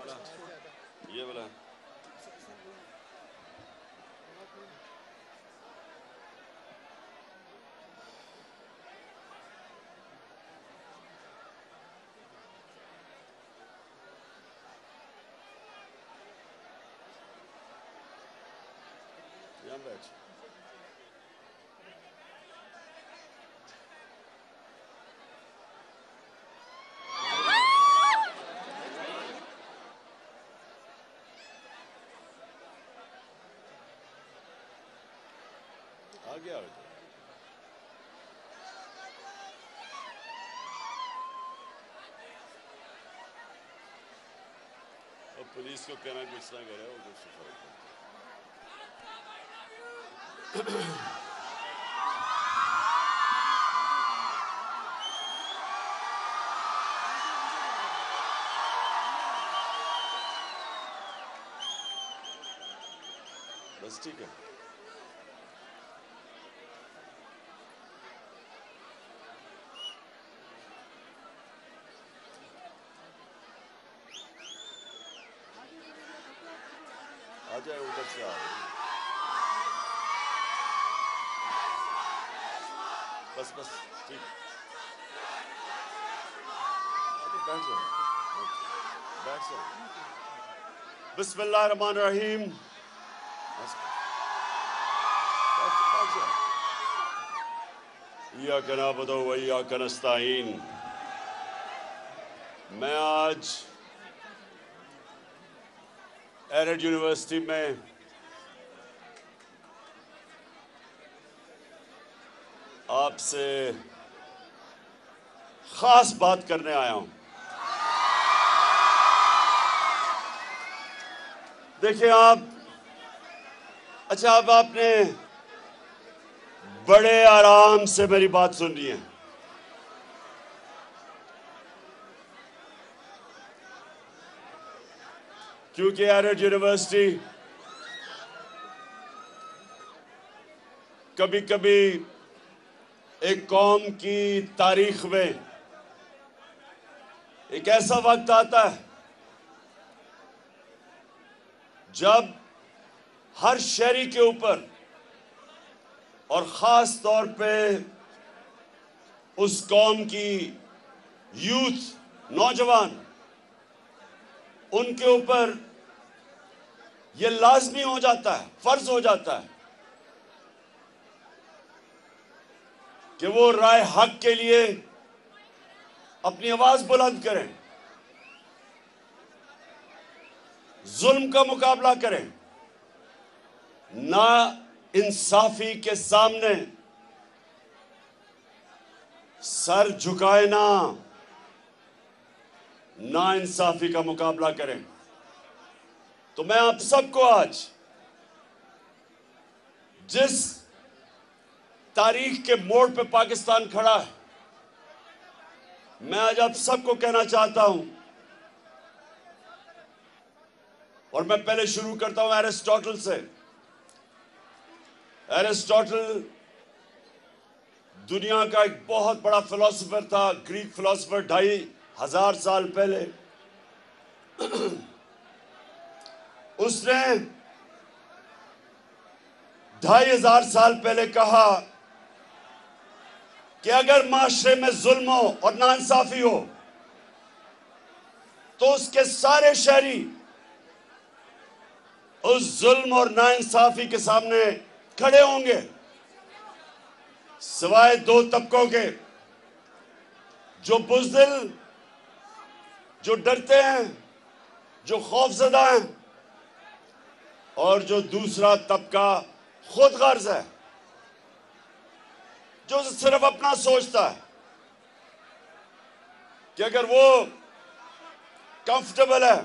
یہ والا یہاں بیٹھ آگے آ جائے اور پولیس کو کہنا کچھ نہ کرے وہ کچھ فرق پڑتا بس ٹھیک ہے آ جائے ادھر سے آ رہے بس بس ٹھیک بیٹھ جاؤ بیٹھ جاؤ بسم اللہ الرحمن الرحیم ایاک نعبد و ایاک نستعین میں آج ایرٹ یونیورسٹی میں آپ سے خاص بات کرنے آیا ہوں دیکھیں اب آپ نے بڑے آرام سے میری بات سننی ہے کیونکہ ایرٹ یونیورسٹی کبھی کبھی ایک قوم کی تاریخ میں ایک ایسا وقت آتا ہے جب ہر شہری کے اوپر اور خاص طور پہ اس قوم کی یوتھ نوجوان ان کے اوپر یہ لازمی ہو جاتا ہے فرض ہو جاتا ہے کہ وہ رائے حق کے لیے اپنی آواز بلند کریں ظلم کا مقابلہ کریں نا انصافی کے سامنے سر جھکائے نا انصافی کا مقابلہ کریں تو میں آپ سب کو آج جس تاریخ کے موڑ پہ پاکستان کھڑا ہے میں آج آپ سب کو کہنا چاہتا ہوں اور میں پہلے شروع کرتا ہوں ایرسٹوٹل سے ایرسٹوٹل دنیا کا ایک بہت بڑا فلسفر تھا گریک فلسفر 2500 سال پہلے اس نے 2500 سال پہلے کہا کہ اگر معاشرے میں ظلم ہو اور ناانصافی ہو تو اس کے سارے شہری اس ظلم اور ناانصافی کے سامنے کھڑے ہوں گے سوائے دو طبقوں کے جو بزدل جو ڈرتے ہیں جو خوفزدہ ہیں اور جو دوسرا طبقہ خود غرض ہے جو صرف اپنا سوچتا ہے کہ اگر وہ کمفرٹیبل ہے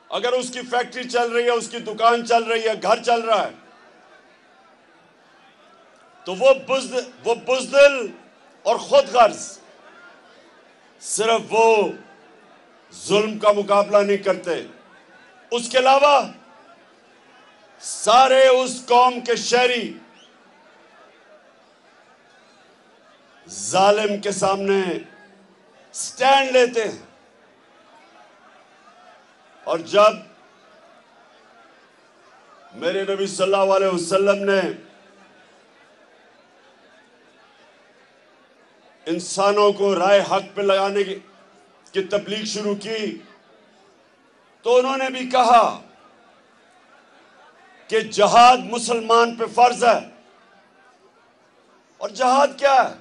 اگر اس کی فیکٹری چل رہی ہے اس کی دکان چل رہی ہے گھر چل رہا ہے تو وہ بزدل اور خود غرض صرف وہ ظلم کا مقابلہ نہیں کرتے اس کے علاوہ سارے اس قوم کے شہری ظالم کے سامنے سٹینڈ لیتے ہیں اور جب میرے نبی صلی اللہ علیہ وسلم نے انسانوں کو رائے حق پہ لگانے کی تبلیغ شروع کی تو انہوں نے بھی کہا کہ جہاد مسلمان پہ فرض ہے. اور جہاد کیا ہے؟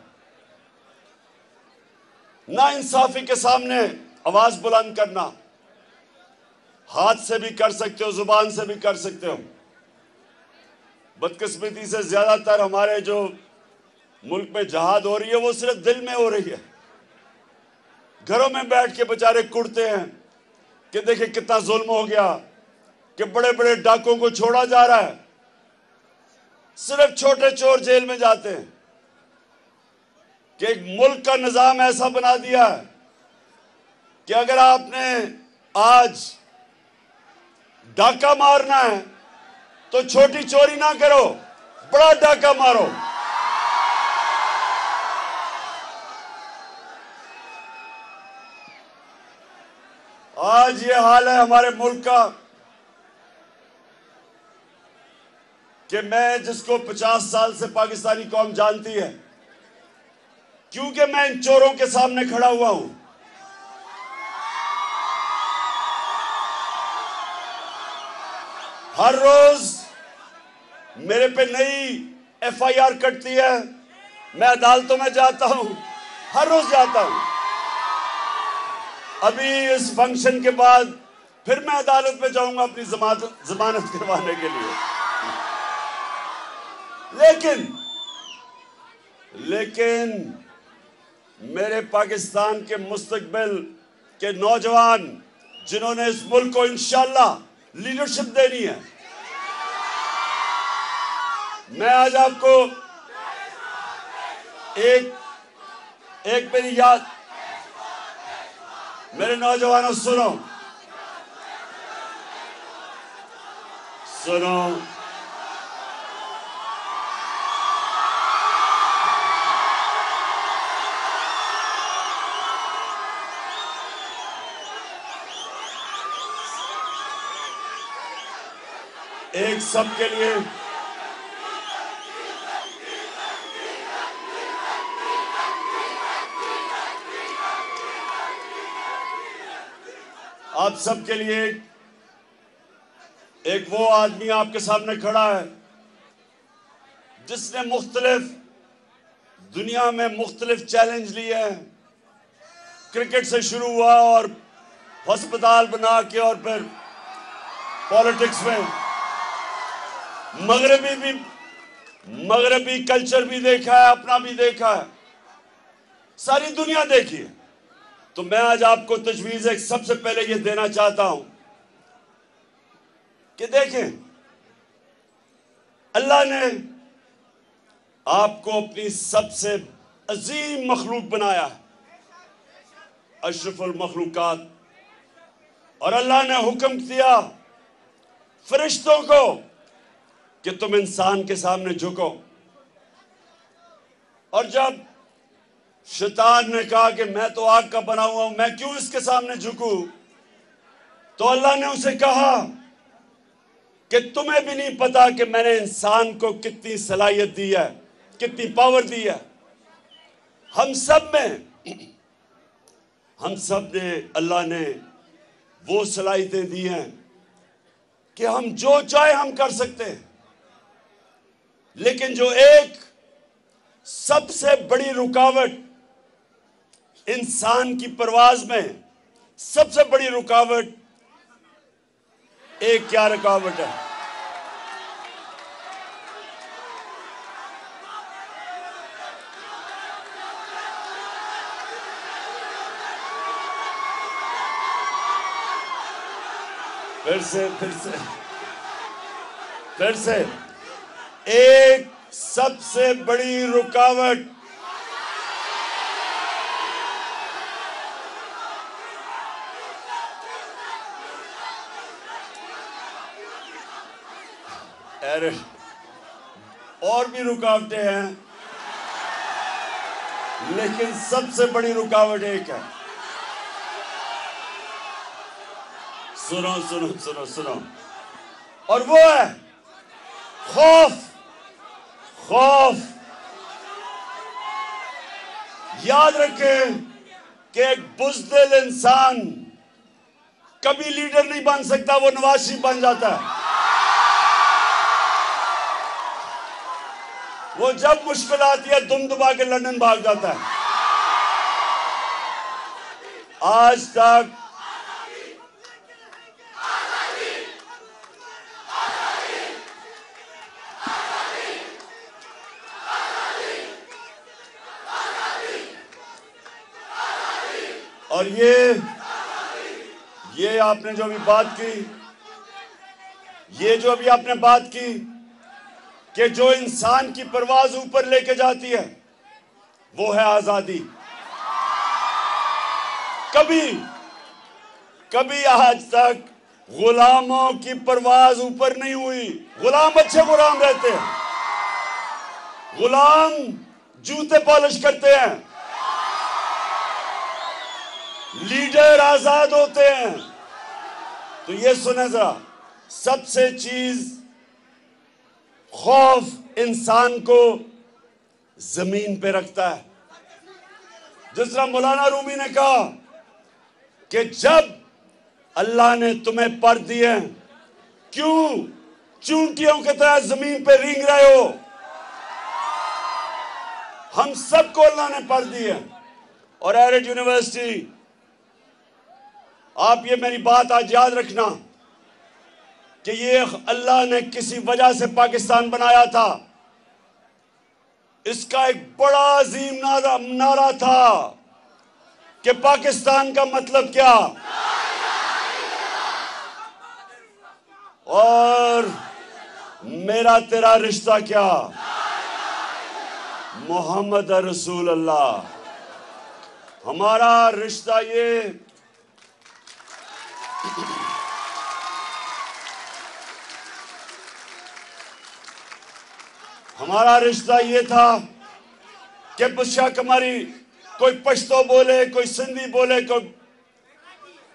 نا انصافی کے سامنے آواز بلند کرنا. ہاتھ سے بھی کر سکتے ہو, زبان سے بھی کر سکتے ہو. بدقسمتی سے زیادہ تر ہمارے جو ملک میں جہاد ہو رہی ہے وہ صرف دل میں ہو رہی ہے. گھروں میں بیٹھ کے بیچارے کڑتے ہیں کہ دیکھیں کتنا ظلم ہو گیا, کہ بڑے بڑے ڈاکوں کو چھوڑا جا رہا ہے, صرف چھوٹے چور جیل میں جاتے ہیں. کہ ایک ملک کا نظام ایسا بنا دیا ہے کہ اگر آپ نے آج ڈاکہ مارنا ہے تو چھوٹی چوری نہ کرو, بڑا ڈاکہ مارو. آج یہ حال ہے ہمارے ملک کا کہ میں جس کو 50 سال سے پاکستانی قوم جانتی ہے, کیونکہ میں ان چوروں کے سامنے کھڑا ہوا ہوں. ہر روز میرے پہ نئی ایف آئی آر کٹتی ہے, میں عدالتوں میں جاتا ہوں, ہر روز جاتا ہوں. ابھی اس فنکشن کے بعد پھر میں عدالت میں جاؤں گا اپنی ضمانت کروانے کے لیے. لیکن میرے پاکستان کے مستقبل کے نوجوان جنہوں نے اس ملک کو انشاءاللہ لیڈرشپ دینی ہے, میں آج آپ کو ایک میری یاد, میرے نوجوانوں سنو, ایک سب کے لیے آپ سب کے لیے ایک وہ آدمی آپ کے سامنے کھڑا ہے جس نے دنیا میں مختلف چیلنج لیے ہیں. کرکٹ سے شروع ہوا اور ہسپتال بنا کے اور پھر پالیٹکس میں مغربی کلچر بھی دیکھا ہے, اپنا بھی دیکھا ہے, ساری دنیا دیکھی ہے. تو میں آج آپ کو تجویز ایک سب سے پہلے یہ دینا چاہتا ہوں کہ دیکھیں, اللہ نے آپ کو اپنی سب سے عظیم مخلوق بنایا ہے, اشرف المخلوقات, اور اللہ نے حکم دیا فرشتوں کو کہ تم انسان کے سامنے جھکو. اور جب شیطان نے کہا کہ میں تو آگ کا بنا ہوا ہوں, میں کیوں اس کے سامنے جھکوں, تو اللہ نے اسے کہا کہ تمہیں بھی نہیں پتا کہ میں نے انسان کو کتنی صلاحیت دی ہے, کتنی پاور دی ہے. ہم سب نے اللہ نے وہ صلاحیتیں دی ہیں کہ ہم جو چاہے ہم کر سکتے ہیں. لیکن جو ایک سب سے بڑی رکاوٹ انسان کی پرواز میں, سب سے بڑی رکاوٹ, ایک کیا رکاوٹ ہے؟ پھر سے ایک سب سے بڑی رکاوٹ اور بھی رکاوٹیں ہیں, لیکن سب سے بڑی رکاوٹ ایک ہے. سنو سنو سنو سنو، اور وہ ہے خوف. خوف. یاد رکھیں کہ ایک بزدل انسان کبھی لیڈر نہیں بن سکتا، وہ نواز شریف بن جاتا ہے. وہ جب مشکل آتی ہے دم دبا کے لندن بھاگ جاتا ہے. آج تک اور یہ آپ نے جو ابھی بات کی، یہ جو ابھی آپ نے بات کی کہ جو انسان کی پرواز اوپر لے کے جاتی ہے وہ ہے آزادی. کبھی آج تک غلاموں کی پرواز اوپر نہیں ہوئی. غلام اچھے غلام رہتے ہیں، غلام جوتے پالش کرتے ہیں، لیڈر آزاد ہوتے ہیں. تو یہ سنیں ذرا، سب سے چیز خوف انسان کو زمین پہ رکھتا ہے. جس طرح مولانا رومی نے کہا کہ جب اللہ نے تمہیں پر دیے کیوں چونٹیوں کی طرح زمین پہ رینگ رہے ہو؟ ہم سب کو اللہ نے پر دیے. اور ایرٹ یونیورسٹی، آپ یہ میری بات آج یاد رکھنا کہ یہ اللہ نے کسی وجہ سے پاکستان بنایا تھا. اس کا ایک بڑا عظیم نعرہ تھا کہ پاکستان کا مطلب کیا، اور میرا تیرا رشتہ کیا، محمد رسول اللہ. ہمارا رشتہ یہ تھا کہ بشک ہماری کوئی پشتو بولے، کوئی سندھی بولے،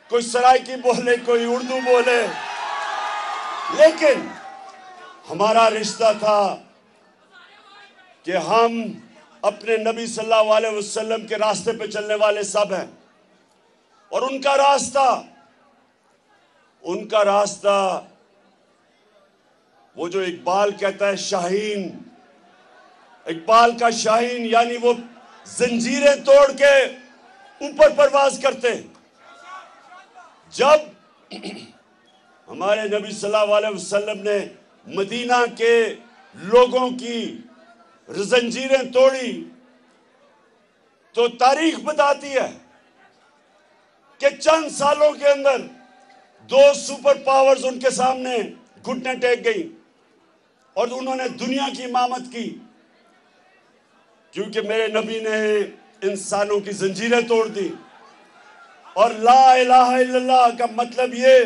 کوئی سرائکی بولے، کوئی اردو بولے، لیکن ہمارا رشتہ تھا کہ ہم اپنے نبی صلی اللہ علیہ وسلم کے راستے پہ چلنے والے سب ہیں. اور ان کا راستہ وہ جو اقبال کہتا ہے شاہین، اقبال کا شاہین یعنی وہ زنجیریں توڑ کے اوپر پرواز کرتے. جب ہمارے نبی صلی اللہ علیہ وسلم نے مدینہ کے لوگوں کی زنجیریں توڑی تو تاریخ بتاتی ہے کہ چند سالوں کے اندر 2 سپر پاورز ان کے سامنے گھٹنے ٹیک گئی اور انہوں نے دنیا کی امامت کی، کیونکہ میرے نبی نے انسانوں کی زنجیریں توڑ دی. اور لا الہ الا اللہ کا مطلب یہ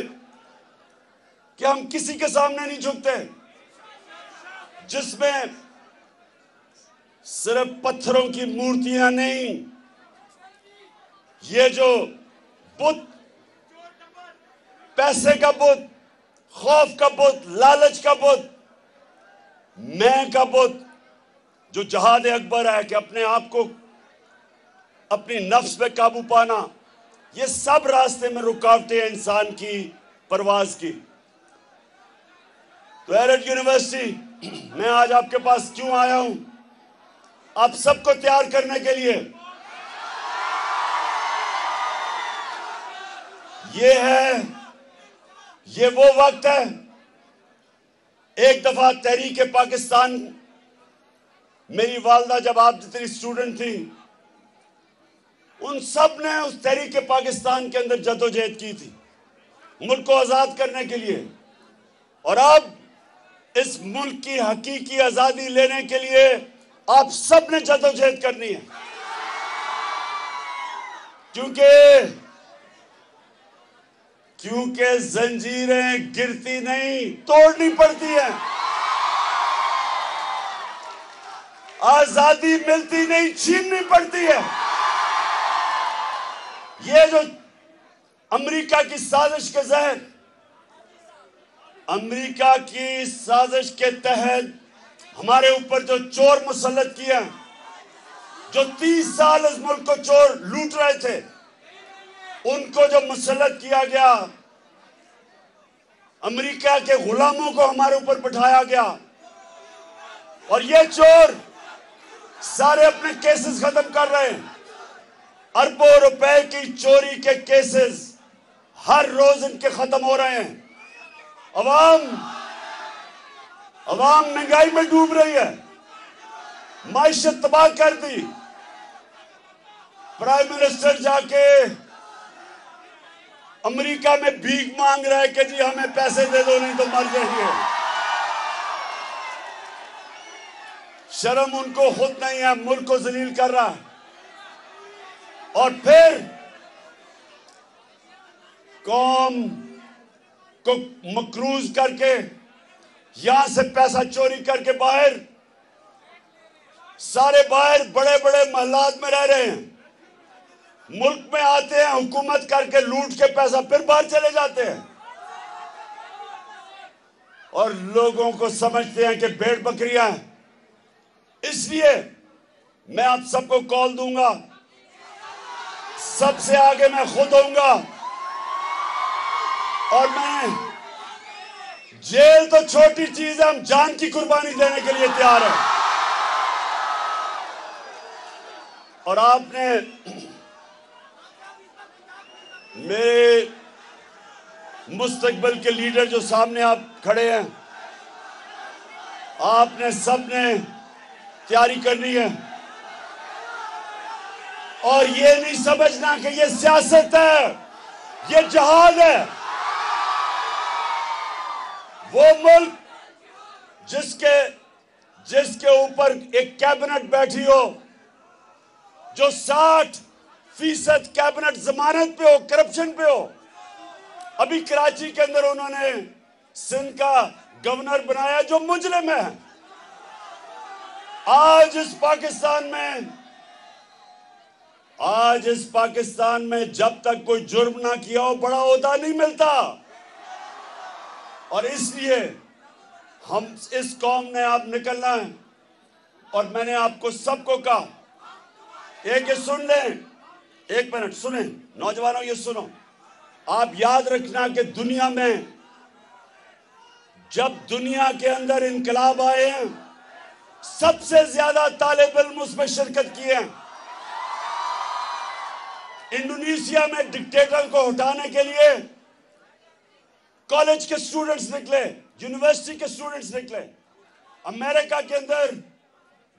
کہ ہم کسی کے سامنے نہیں جھکتے، جس میں صرف پتھروں کی مورتیاں نہیں، یہ جو بت، پیسے کا بت، خوف کا بت، لالچ کا بت، میں کا بت، جو جہاد اکبر ہے کہ اپنے آپ کو اپنی نفس پہ قابو پانا، یہ سب راستے میں رکاوٹیں ہیں انسان کی پرواز کی. تو ایرٹ یونیورسٹی، میں آج آپ کے پاس کیوں آیا ہوں؟ آپ سب کو تیار کرنے کے لیے. یہ وہ وقت ہے. ایک دفعہ تحریک پاکستان، میری والدہ جب آپ جتنی اسٹوڈنٹ تھی، ان سب نے اس تحریک پاکستان کے اندر جدوجہد کی تھی ملک کو آزاد کرنے کے لیے. اور اب اس ملک کی حقیقی آزادی لینے کے لیے آپ سب نے جدوجہد کرنی ہے، کیونکہ زنجیریں گرتی نہیں، توڑنی پڑتی ہیں. آزادی ملتی نہیں، چھیننی پڑتی ہے. یہ جو امریکہ کی سازش کے زہر امریکہ کی سازش کے تحت ہمارے اوپر جو چور مسلط کیا، جو 30 سال اس ملک کو چور لوٹ رہے تھے، ان کو جو مسلط کیا گیا، امریکہ کے غلاموں کو ہمارے اوپر بٹھایا گیا، اور یہ چور سارے اپنے کیسز ختم کر رہے ہیں۔ اربوں روپے کی چوری کے کیسز ہر روز ان کے ختم ہو رہے ہیں۔ عوام مہنگائی میں ڈوب رہی ہے، معیشت تباہ کر دی۔ پرائم منسٹر جا کے امریکہ میں بھیک مانگ رہا ہے کہ جی ہمیں پیسے دے دو نہیں تو مر جائیں گے۔ شرم ان کو خود نہیں ہے، ملک کو ذلیل کر رہا ہے۔ اور پھر قوم کو مقروض کر کے یہاں سے پیسہ چوری کر کے باہر، سارے باہر بڑے بڑے محلات میں رہ رہے ہیں، ملک میں آتے ہیں حکومت کر کے لوٹ کے پیسہ پھر باہر چلے جاتے ہیں، اور لوگوں کو سمجھتے ہیں کہ بھیڑ بکریاں ہیں۔ اس لیے میں آپ سب کو کال دوں گا، سب سے آگے میں خود ہوں گا، اور میں جیل تو چھوٹی چیز ہے، ہم جان کی قربانی دینے کے لیے تیار ہیں۔ اور آپ نے میرے مستقبل کے لیڈر جو سامنے آپ کھڑے ہیں، آپ نے سب نے تیاری کرنی ہے، اور یہ نہیں سمجھنا کہ یہ سیاست ہے، یہ جہاد ہے۔ وہ ملک جس کے اوپر ایک کیبنٹ بیٹھی ہو، جو 60% کیبنٹ ضمانت پہ ہو، کرپشن پہ ہو۔ ابھی کراچی کے اندر انہوں نے سندھ کا گورنر بنایا جو مجرم ہے۔ آج اس پاکستان میں جب تک کوئی جرم نہ کیا ہو بڑا عہدہ نہیں ملتا، اور اس لیے ہم اس قوم نے آپ نکلنا ہے۔ اور میں نے آپ کو سب کو کہا، ایک یہ سن لیں، ایک منٹ سنیں نوجوانوں، یہ سنو، آپ یاد رکھنا کہ دنیا میں جب دنیا کے اندر انقلاب آئے ہیں، سب سے زیادہ طالب علم اس میں شرکت کیے ہیں۔ انڈونیشیا میں ڈکٹیٹر کو ہٹانے کے لیے کالج کے سٹوڈنٹس نکلے، یونیورسٹی کے سٹوڈنٹس نکلے۔ امریکہ کے اندر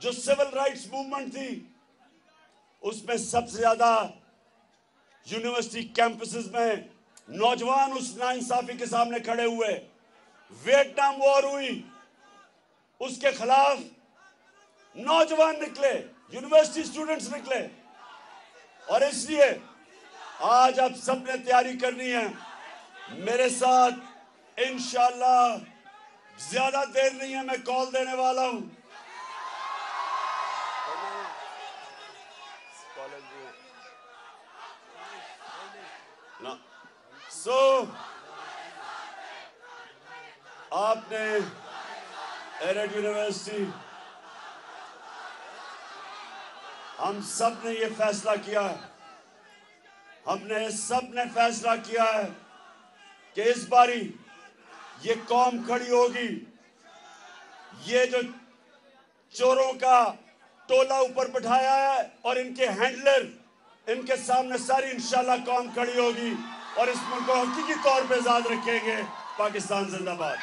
جو سول رائٹس موومنٹ تھی، اس میں سب سے زیادہ یونیورسٹی کیمپسز میں نوجوان اس ناانصافی کے سامنے کھڑے ہوئے۔ ویتنام وار ہوئی، اس کے خلاف نوجوان نکلے، یونیورسٹی سٹوڈنٹس نکلے، اور اس لیے آج آپ سب نے تیاری کرنی ہے میرے ساتھ انشاءاللہ۔ زیادہ دیر نہیں ہے، میں کال دینے والا ہوں۔ آپ نے ایرٹ یونیورسٹی، ہم سب نے یہ فیصلہ کیا ہے، ہم نے سب نے فیصلہ کیا ہے کہ اس باری یہ قوم کھڑی ہوگی، یہ جو چوروں کا ٹولہ اوپر بٹھایا ہے اور ان کے ہینڈلر، ان کے سامنے ساری انشاءاللہ قوم کھڑی ہوگی، اور اس ملک کو حقیقی طور پہ آزاد رکھیں گے۔ پاکستان زندہ باد۔